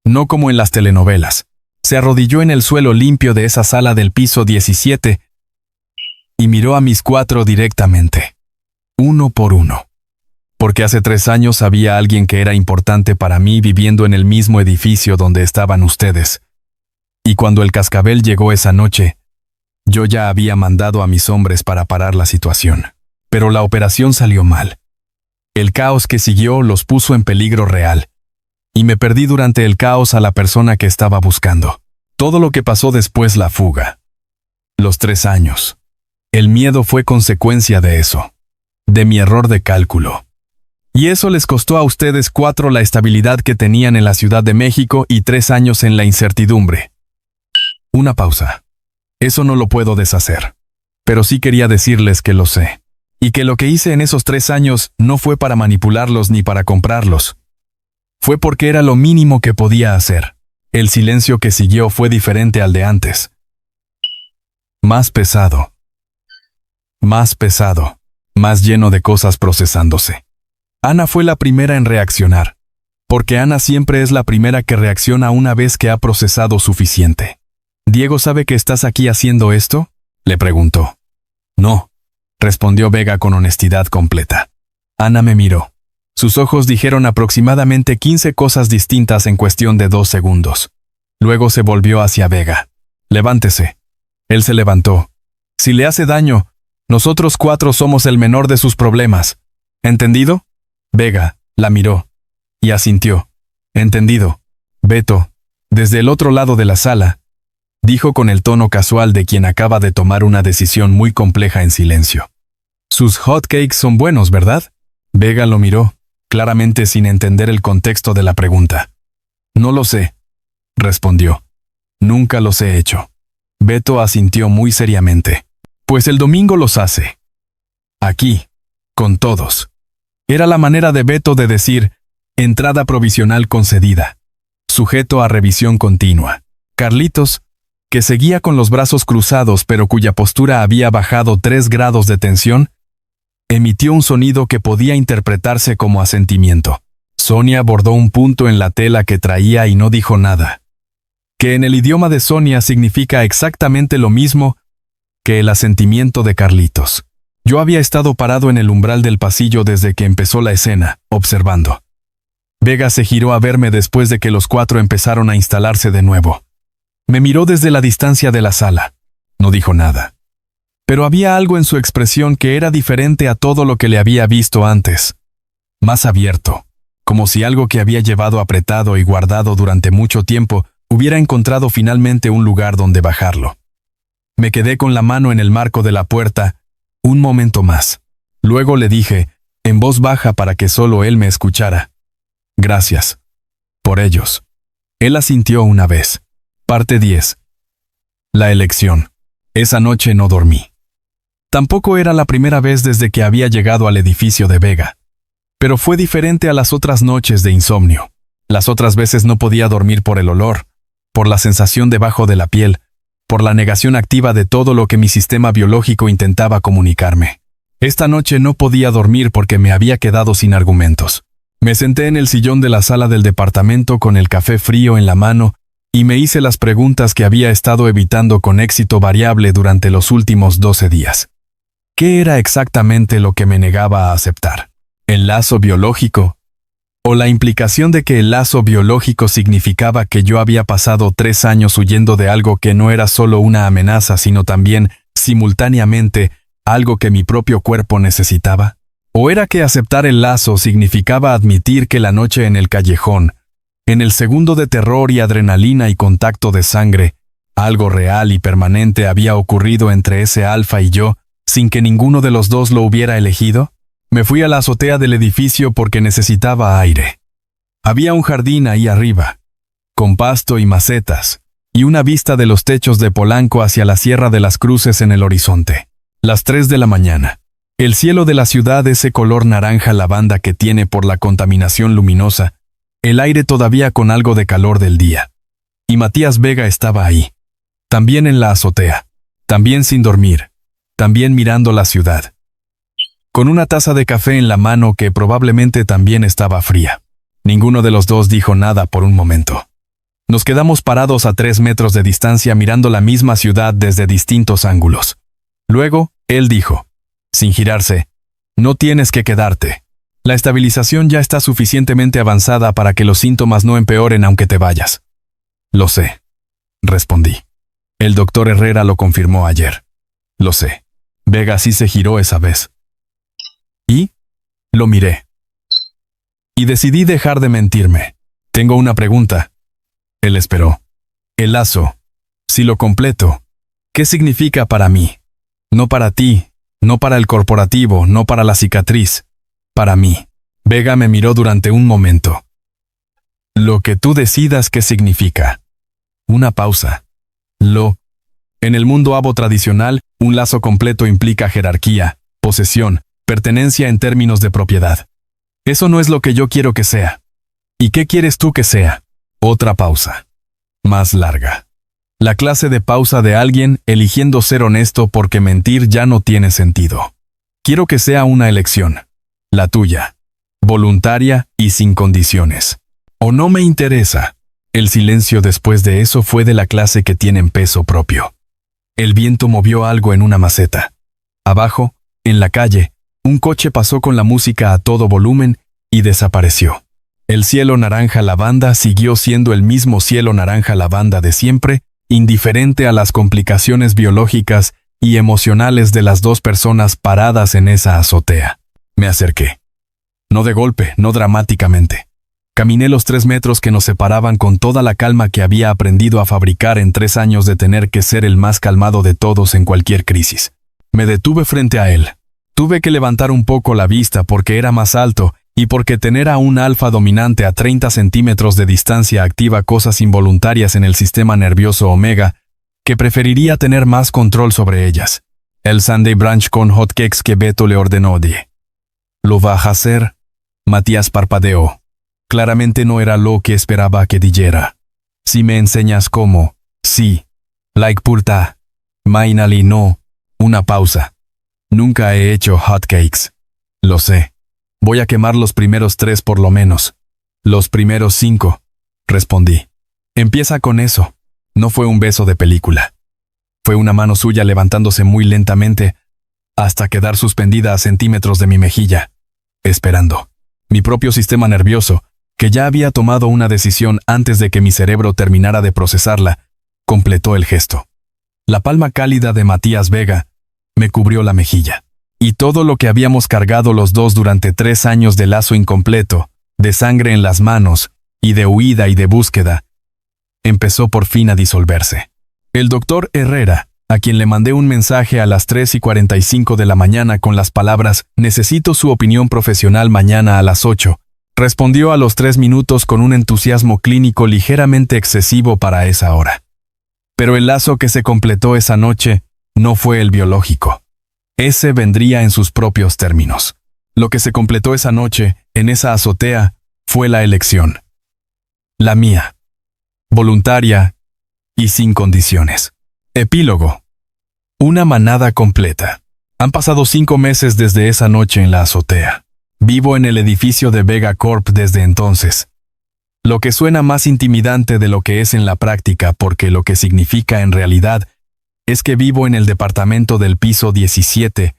no como en las telenovelas. Se arrodilló en el suelo limpio de esa sala del piso 17 y miró a mis 4 directamente, uno por uno. Porque hace 3 años había alguien que era importante para mí viviendo en el mismo edificio donde estaban ustedes. Y cuando el cascabel llegó esa noche, yo ya había mandado a mis hombres para parar la situación. Pero la operación salió mal. El caos que siguió los puso en peligro real. Y me perdí durante el caos a la persona que estaba buscando. Todo lo que pasó después, la fuga. Los 3 años. El miedo fue consecuencia de eso. De mi error de cálculo. Y eso les costó a ustedes 4 la estabilidad que tenían en la Ciudad de México y 3 años en la incertidumbre. Una pausa. Eso no lo puedo deshacer. Pero sí quería decirles que lo sé. Y que lo que hice en esos 3 años no fue para manipularlos ni para comprarlos. Fue porque era lo mínimo que podía hacer. El silencio que siguió fue diferente al de antes. Más pesado. Más pesado. Más lleno de cosas procesándose. Ana fue la primera en reaccionar. Porque Ana siempre es la primera que reacciona una vez que ha procesado suficiente. ¿Diego sabe que estás aquí haciendo esto?, le preguntó. No, respondió Vega con honestidad completa. Ana me miró. Sus ojos dijeron aproximadamente 15 cosas distintas en cuestión de 2 segundos. Luego se volvió hacia Vega. Levántese. Él se levantó. Si le hace daño, nosotros 4 somos el menor de sus problemas. ¿Entendido? Vega la miró y asintió. Entendido. Beto, desde el otro lado de la sala, dijo con el tono casual de quien acaba de tomar una decisión muy compleja en silencio. Sus hotcakes son buenos, ¿verdad? Vega lo miró, claramente sin entender el contexto de la pregunta. No lo sé, respondió. Nunca los he hecho. Beto asintió muy seriamente. Pues el domingo los hace. Aquí, con todos. Era la manera de Beto de decir, entrada provisional concedida, sujeto a revisión continua. Carlitos, que seguía con los brazos cruzados pero cuya postura había bajado 3 grados de tensión, emitió un sonido que podía interpretarse como asentimiento. Sonia bordó un punto en la tela que traía y no dijo nada. Que en el idioma de Sonia significa exactamente lo mismo que el asentimiento de Carlitos. Yo había estado parado en el umbral del pasillo desde que empezó la escena, observando. Vega se giró a verme después de que los 4 empezaron a instalarse de nuevo. Me miró desde la distancia de la sala. No dijo nada. Pero había algo en su expresión que era diferente a todo lo que le había visto antes. Más abierto, como si algo que había llevado apretado y guardado durante mucho tiempo hubiera encontrado finalmente un lugar donde bajarlo. Me quedé con la mano en el marco de la puerta un momento más. Luego le dije, en voz baja para que solo él me escuchara: gracias. Por ellos. Él asintió una vez. Parte 10. La elección. Esa noche no dormí. Tampoco era la primera vez desde que había llegado al edificio de Vega. Pero fue diferente a las otras noches de insomnio. Las otras veces no podía dormir por el olor, por la sensación debajo de la piel, por la negación activa de todo lo que mi sistema biológico intentaba comunicarme. Esta noche no podía dormir porque me había quedado sin argumentos. Me senté en el sillón de la sala del departamento con el café frío en la mano y me hice las preguntas que había estado evitando con éxito variable durante los últimos 12 días. ¿Qué era exactamente lo que me negaba a aceptar? ¿El lazo biológico? ¿O la implicación de que el lazo biológico significaba que yo había pasado 3 años huyendo de algo que no era solo una amenaza, sino también, simultáneamente, algo que mi propio cuerpo necesitaba? ¿O era que aceptar el lazo significaba admitir que la noche en el callejón, en el segundo de terror y adrenalina y contacto de sangre, algo real y permanente había ocurrido entre ese alfa y yo, sin que ninguno de los dos lo hubiera elegido? Me fui a la azotea del edificio porque necesitaba aire. Había un jardín ahí arriba, con pasto y macetas, y una vista de los techos de Polanco hacia la Sierra de las Cruces en el horizonte. Las 3 de la mañana. El cielo de la ciudad, ese color naranja lavanda que tiene por la contaminación luminosa, el aire todavía con algo de calor del día. Y Matías Vega estaba ahí. También en la azotea. También sin dormir. También mirando la ciudad. Con una taza de café en la mano que probablemente también estaba fría. Ninguno de los dos dijo nada por un momento. Nos quedamos parados a 3 metros de distancia mirando la misma ciudad desde distintos ángulos. Luego, él dijo, sin girarse: no tienes que quedarte. La estabilización ya está suficientemente avanzada para que los síntomas no empeoren aunque te vayas. Lo sé, respondí. El doctor Herrera lo confirmó ayer. Lo sé. Vega sí se giró esa vez. ¿Y? Lo miré. Y decidí dejar de mentirme. Tengo una pregunta. Él esperó. El lazo, si lo completo, ¿qué significa para mí? No para ti, no para el corporativo, no para la cicatriz. Para mí. Vega me miró durante un momento. Lo que tú decidas qué significa. Una pausa. En el mundo abo tradicional, un lazo completo implica jerarquía, posesión, pertenencia en términos de propiedad. Eso no es lo que yo quiero que sea. ¿Y qué quieres tú que sea? Otra pausa. Más larga. La clase de pausa de alguien eligiendo ser honesto porque mentir ya no tiene sentido. Quiero que sea una elección. La tuya. Voluntaria y sin condiciones. O no me interesa. El silencio después de eso fue de la clase que tienen peso propio. El viento movió algo en una maceta. Abajo, en la calle, un coche pasó con la música a todo volumen y desapareció. El cielo naranja lavanda siguió siendo el mismo cielo naranja lavanda de siempre, indiferente a las complicaciones biológicas y emocionales de las dos personas paradas en esa azotea. Me acerqué. No de golpe, no dramáticamente. Caminé los 3 metros que nos separaban con toda la calma que había aprendido a fabricar en 3 años de tener que ser el más calmado de todos en cualquier crisis. Me detuve frente a él. Tuve que levantar un poco la vista porque era más alto y porque tener a un alfa dominante a 30 centímetros de distancia activa cosas involuntarias en el sistema nervioso omega, que preferiría tener más control sobre ellas. El Sunday brunch con hotcakes que Beto le ordenó de. ¿Lo vas a hacer? Matías parpadeó. Claramente no era lo que esperaba que dijera. Si me enseñas cómo, sí. Like purta. Mainali no. Una pausa. Nunca he hecho hotcakes. Lo sé. Voy a quemar los primeros 3 por lo menos. Los primeros 5, respondí. Empieza con eso. No fue un beso de película. Fue una mano suya levantándose muy lentamente hasta quedar suspendida a centímetros de mi mejilla, esperando. Mi propio sistema nervioso, que ya había tomado una decisión antes de que mi cerebro terminara de procesarla, completó el gesto. La palma cálida de Matías Vega me cubrió la mejilla. Y todo lo que habíamos cargado los dos durante 3 años de lazo incompleto, de sangre en las manos, y de huida y de búsqueda, empezó por fin a disolverse. El doctor Herrera, a quien le mandé un mensaje a las 3:45 de la mañana con las palabras «Necesito su opinión profesional mañana a las 8». Respondió a los 3 minutos con un entusiasmo clínico ligeramente excesivo para esa hora. Pero el lazo que se completó esa noche no fue el biológico. Ese vendría en sus propios términos. Lo que se completó esa noche, en esa azotea, fue la elección. La mía. Voluntaria y sin condiciones. Epílogo. Una manada completa. Han pasado 5 meses desde esa noche en la azotea. Vivo en el edificio de Vega Corp desde entonces. Lo que suena más intimidante de lo que es en la práctica, porque lo que significa en realidad es que vivo en el departamento del piso 17,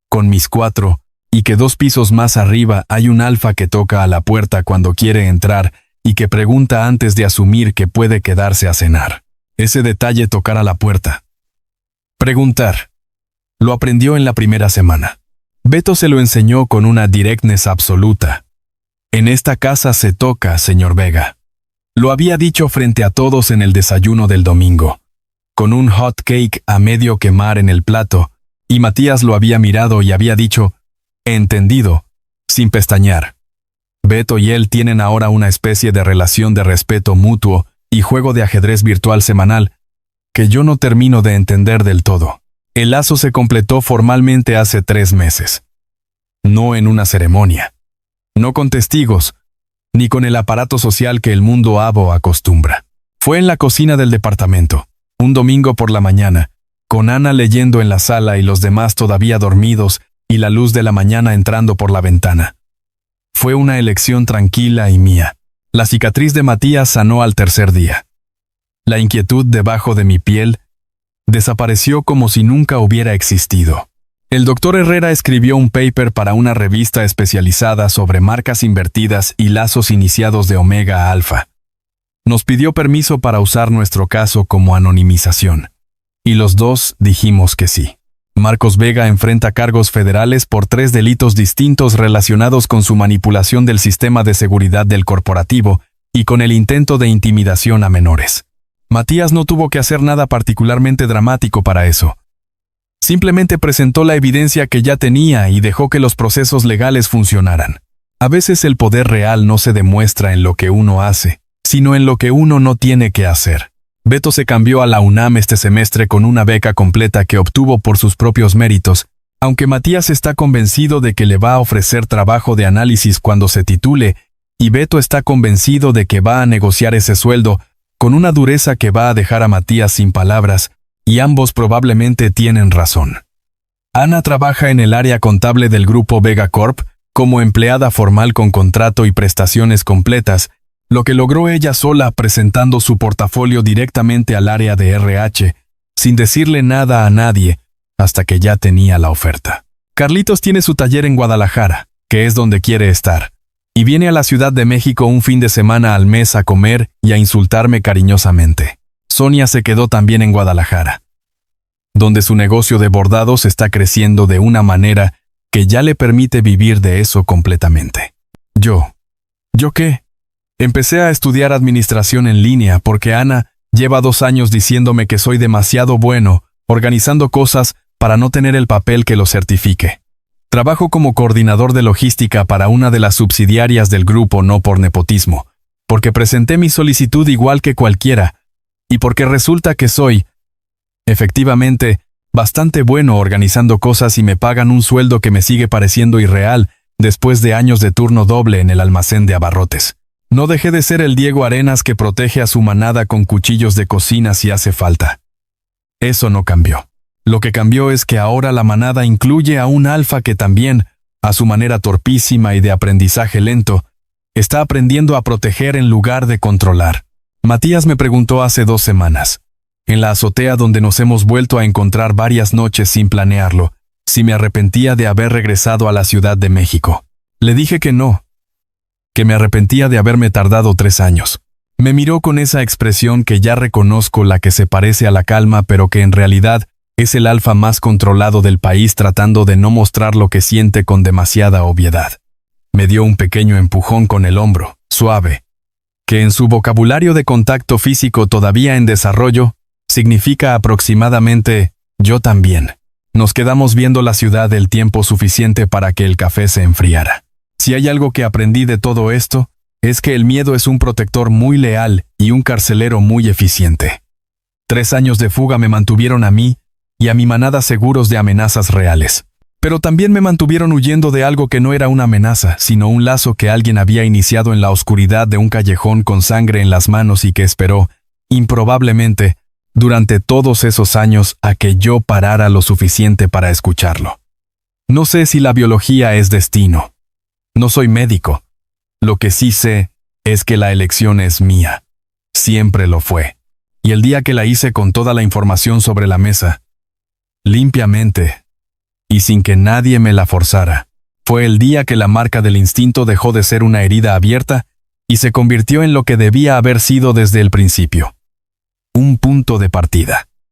con mis 4, y que 2 pisos más arriba hay un alfa que toca a la puerta cuando quiere entrar y que pregunta antes de asumir que puede quedarse a cenar. Ese detalle, tocar a la puerta. Preguntar. Lo aprendió en la primera semana. Beto se lo enseñó con una directness absoluta. En esta casa se toca, señor Vega. Lo había dicho frente a todos en el desayuno del domingo, con un hot cake a medio quemar en el plato, y Matías lo había mirado y había dicho, «Entendido», sin pestañear. Beto y él tienen ahora una especie de relación de respeto mutuo y juego de ajedrez virtual semanal, que yo no termino de entender del todo. El lazo se completó formalmente hace 3 meses. No en una ceremonia. No con testigos, ni con el aparato social que el mundo abo acostumbra. Fue en la cocina del departamento, un domingo por la mañana, con Ana leyendo en la sala y los demás todavía dormidos y la luz de la mañana entrando por la ventana. Fue una elección tranquila y mía. La cicatriz de Matías sanó al tercer día. La inquietud debajo de mi piel desapareció como si nunca hubiera existido. El doctor Herrera escribió un paper para una revista especializada sobre marcas invertidas y lazos iniciados de omega a alfa. Nos pidió permiso para usar nuestro caso como anonimización. Y los dos dijimos que sí. Marcos Vega enfrenta cargos federales por 3 delitos distintos relacionados con su manipulación del sistema de seguridad del corporativo y con el intento de intimidación a menores. Matías no tuvo que hacer nada particularmente dramático para eso. Simplemente presentó la evidencia que ya tenía y dejó que los procesos legales funcionaran. A veces el poder real no se demuestra en lo que uno hace, sino en lo que uno no tiene que hacer. Beto se cambió a la UNAM este semestre con una beca completa que obtuvo por sus propios méritos, aunque Matías está convencido de que le va a ofrecer trabajo de análisis cuando se titule, y Beto está convencido de que va a negociar ese sueldo con una dureza que va a dejar a Matías sin palabras, y ambos probablemente tienen razón. Ana trabaja en el área contable del grupo Vega Corp como empleada formal con contrato y prestaciones completas, lo que logró ella sola presentando su portafolio directamente al área de RH, sin decirle nada a nadie, hasta que ya tenía la oferta. Carlitos tiene su taller en Guadalajara, que es donde quiere estar, y viene a la Ciudad de México un fin de semana al mes a comer y a insultarme cariñosamente. Sonia se quedó también en Guadalajara, donde su negocio de bordados está creciendo de una manera que ya le permite vivir de eso completamente. ¿Yo qué? Empecé a estudiar administración en línea porque Ana lleva 2 años diciéndome que soy demasiado bueno organizando cosas para no tener el papel que lo certifique. Trabajo como coordinador de logística para una de las subsidiarias del grupo, no por nepotismo, porque presenté mi solicitud igual que cualquiera, y porque resulta que soy, efectivamente, bastante bueno organizando cosas y me pagan un sueldo que me sigue pareciendo irreal después de años de turno doble en el almacén de abarrotes. No dejé de ser el Diego Arenas que protege a su manada con cuchillos de cocina si hace falta. Eso no cambió. Lo que cambió es que ahora la manada incluye a un alfa que también, a su manera torpísima y de aprendizaje lento, está aprendiendo a proteger en lugar de controlar. Matías me preguntó hace 2 semanas, en la azotea donde nos hemos vuelto a encontrar varias noches sin planearlo, si me arrepentía de haber regresado a la Ciudad de México. Le dije que no, que me arrepentía de haberme tardado 3 años. Me miró con esa expresión que ya reconozco, la que se parece a la calma pero que en realidad es el alfa más controlado del país tratando de no mostrar lo que siente con demasiada obviedad. Me dio un pequeño empujón con el hombro, suave, que en su vocabulario de contacto físico todavía en desarrollo, significa aproximadamente yo también. Nos quedamos viendo la ciudad el tiempo suficiente para que el café se enfriara. Si hay algo que aprendí de todo esto, es que el miedo es un protector muy leal y un carcelero muy eficiente. 3 años de fuga me mantuvieron a mí y a mi manada seguros de amenazas reales. Pero también me mantuvieron huyendo de algo que no era una amenaza, sino un lazo que alguien había iniciado en la oscuridad de un callejón con sangre en las manos y que esperó, improbablemente, durante todos esos años a que yo parara lo suficiente para escucharlo. No sé si la biología es destino. No soy médico. Lo que sí sé es que la elección es mía. Siempre lo fue. Y el día que la hice con toda la información sobre la mesa, limpiamente, y sin que nadie me la forzara, fue el día que la marca del instinto dejó de ser una herida abierta y se convirtió en lo que debía haber sido desde el principio. Un punto de partida.